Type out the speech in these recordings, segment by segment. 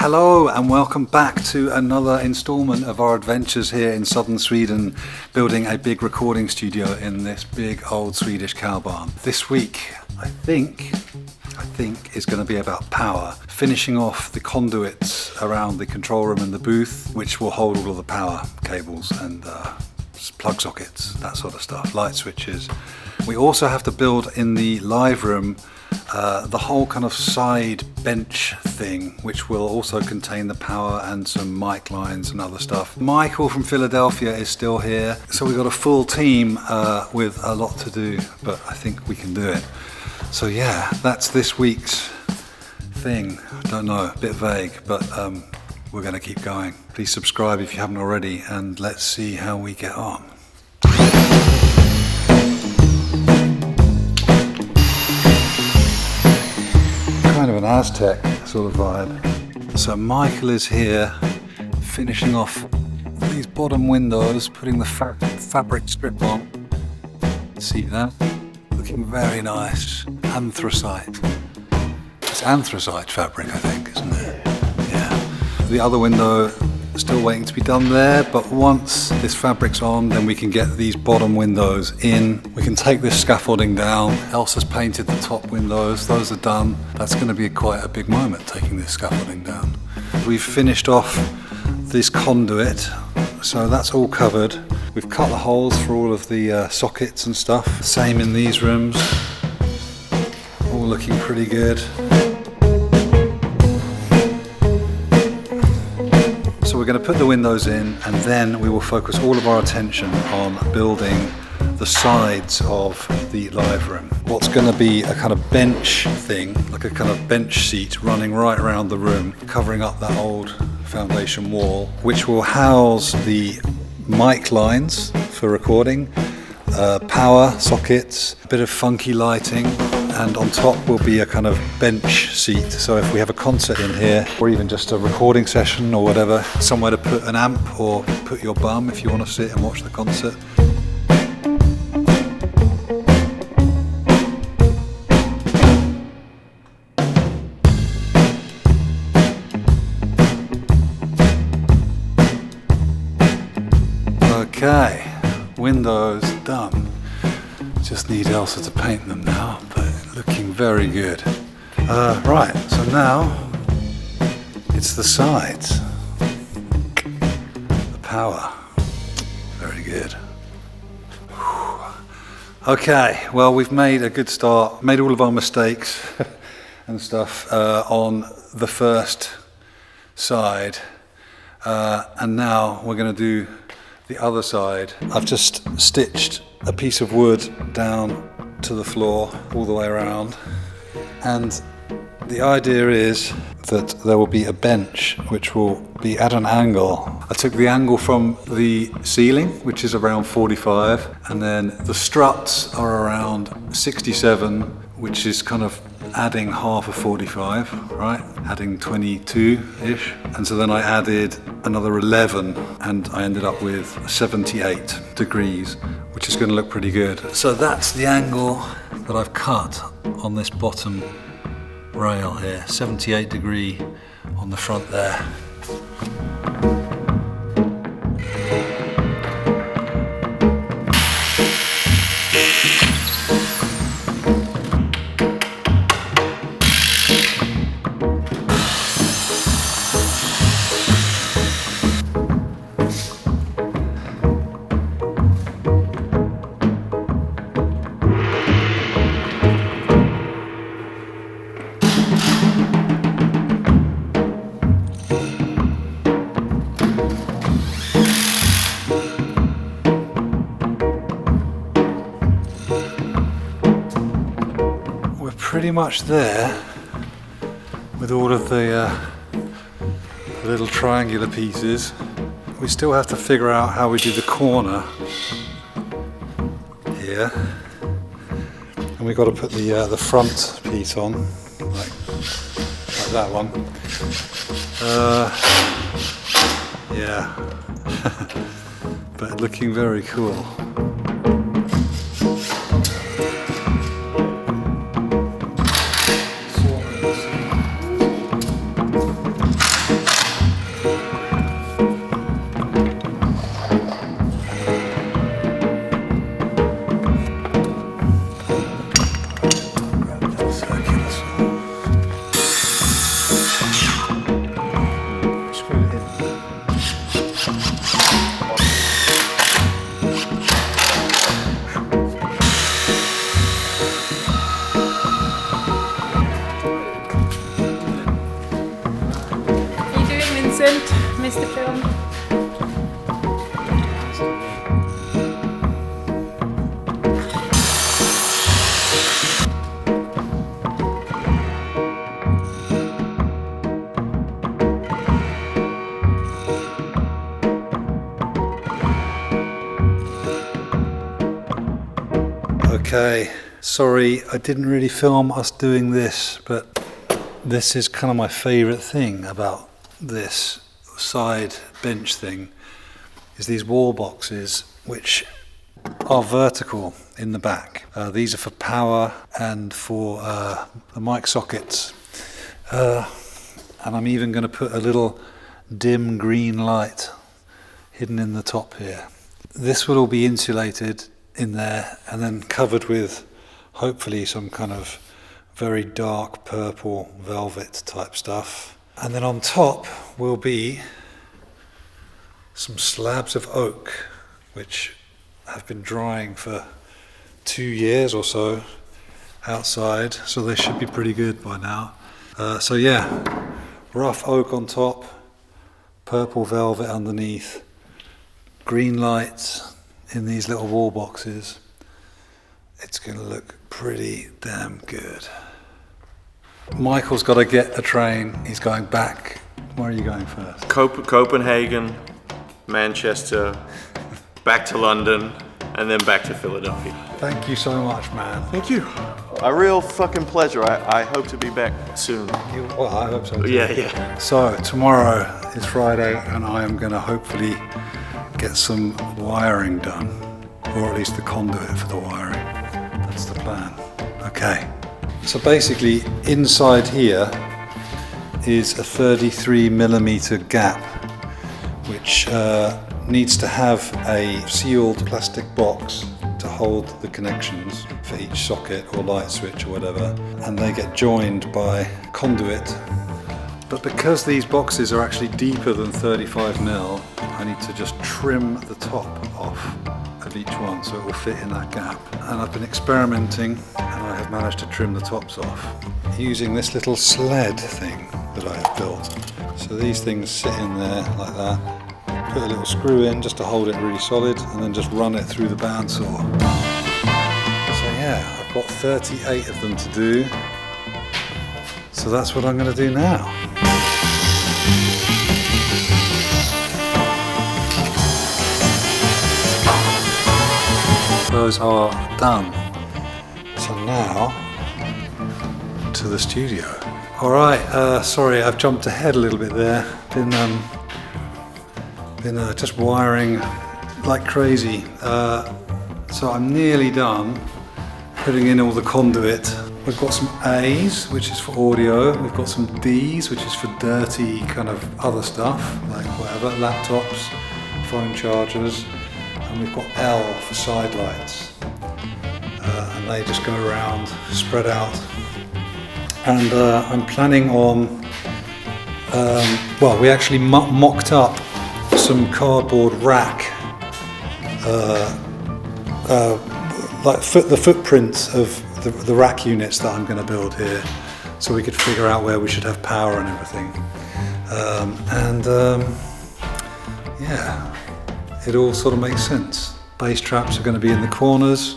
Hello and welcome back to another installment of our adventures here in southern Sweden, building a big recording studio in this big old Swedish cow barn. This week, I think is going to be about power, finishing off the conduits around the control room and the booth, which will hold all of the power cables and plug sockets, that sort of stuff, light switches. We also have to build in the live room the whole kind of side bench thing, which will also contain the power and some mic lines and other stuff. Michael from Philadelphia is still here, so we've got a full team with a lot to do, but I think we can do it. So yeah, that's this week's thing. I don't know, a bit vague, but we're going to keep going. Please subscribe if you haven't already, and let's see how we get on. Kind of an Aztec sort of vibe. So Michael is here finishing off these bottom windows, putting the fabric strip on. See that? Looking very nice. Anthracite. It's anthracite fabric, I think, isn't it? Yeah. The other window still waiting to be done there, but once this fabric's on, then we can get these bottom windows in. We can take this scaffolding down. Elsa's painted the top windows, those are done. That's going to be quite a big moment, taking this scaffolding down. We've finished off this conduit, so that's all covered. We've cut the holes for all of the sockets and stuff. Same in these rooms, all looking pretty good. So we're going to put the windows in, and then we will focus all of our attention on building the sides of the live room. What's going to be a kind of bench thing, like a kind of bench seat running right around the room, covering up that old foundation wall, which will house the mic lines for recording, power sockets, a bit of funky lighting, and on top will be a kind of bench seat. So if we have a concert in here, or even just a recording session or whatever, somewhere to put an amp or put your bum if you want to sit and watch the concert. Okay, windows done. Just need Elsa to paint them now, but looking very good. Right, so now it's the sides. The power. Very good. Okay, well, we've made a good start, made all of our mistakes and stuff on the first side, and now we're going to do the other side. I've just stitched a piece of wood down to the floor all the way around, and the idea is that there will be a bench which will be at an angle. I took the angle from the ceiling, which is around 45, and then the struts are around 67, which is kind of adding half of 45, right? Adding 22-ish. And so then I added another 11, and I ended up with 78 degrees, which is going to look pretty good. So that's the angle that I've cut on this bottom rail here, 78 degree on the front there. Pretty much there with all of the little triangular pieces. We still have to figure out how we do the corner here, and we've got to put the front piece on like that one. Yeah, but looking very cool. student, Mr. Film. Okay, sorry, I didn't really film us doing this, but this is kind of my favourite thing about this side bench thing, is these wall boxes which are vertical in the back. These are for power and for the mic sockets. And I'm even going to put a little dim green light hidden in the top here. This will all be insulated in there and then covered with hopefully some kind of very dark purple velvet type stuff. And then on top will be some slabs of oak which have been drying for 2 years or so outside, so they should be pretty good by now. So yeah, rough oak on top, purple velvet underneath, green lights in these little wall boxes. It's going to look pretty damn good. Michael's got to get a train. He's going back. Where are you going first? Copenhagen, Manchester, back to London, and then back to Philadelphia. Thank you so much, man. Thank you. A real fucking pleasure. I hope to be back soon. Well, I hope so too. Yeah. So tomorrow is Friday and I am going to hopefully get some wiring done, or at least the conduit for the wiring. That's the plan. Okay. So basically inside here is a 33mm gap which needs to have a sealed plastic box to hold the connections for each socket or light switch or whatever, and they get joined by conduit. But because these boxes are actually deeper than 35mm, I need to just trim the top off of each one so it will fit in that gap. And I've been experimenting and I have managed to trim the tops off using this little sled thing that I have built. So these things sit in there like that. Put a little screw in just to hold it really solid and then just run it through the bandsaw. So yeah, I've got 38 of them to do. So that's what I'm going to do now. Those are done. So now to the studio. All right, sorry, I've jumped ahead a little bit there. Been just wiring like crazy. So I'm nearly done putting in all the conduit. We've got some A's, which is for audio. We've got some D's, which is for dirty kind of other stuff, like whatever, laptops, phone chargers. And we've got L for side lights. And they just go around, spread out. And I'm planning on, well, we actually mocked up some cardboard rack, like the footprints of the rack units that I'm going to build here, so we could figure out where we should have power and everything. Yeah, it all sort of makes sense. Bass traps are going to be in the corners.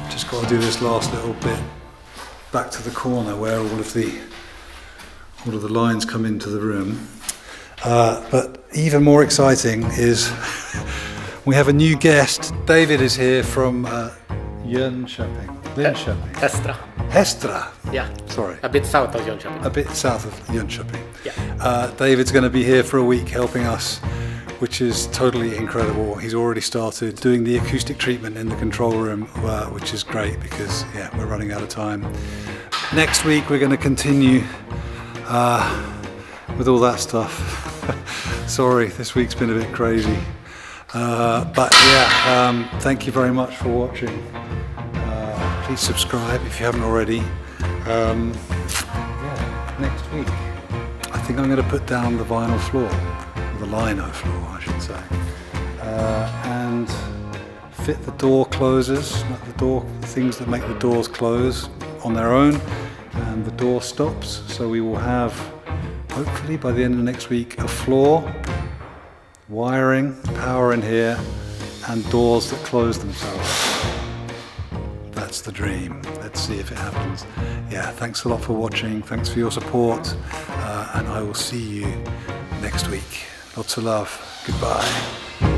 Just got to do this last little bit back to the corner where all of the lines come into the room. But even more exciting is we have a new guest. David is here from Jönköping. Hestra. Yeah. Sorry. A bit south of Jönköping. A bit south of Jönköping. Yeah. David's going to be here for a week helping us, which is totally incredible. He's already started doing the acoustic treatment in the control room, which is great because, yeah, we're running out of time. Next week we're going to continue with all that stuff. Sorry, this week's been a bit crazy. But yeah, thank you very much for watching. Please subscribe if you haven't already. Yeah, next week I think I'm going to put down the vinyl floor, the lino floor I should say, and fit the door closers, like the door things that make the doors close on their own, and the door stops, so we will have hopefully by the end of next week, a floor, wiring, power in here, and doors that close themselves. That's the dream. Let's see if it happens. Yeah, thanks a lot for watching. Thanks for your support. And I will see you next week. Lots of love. Goodbye.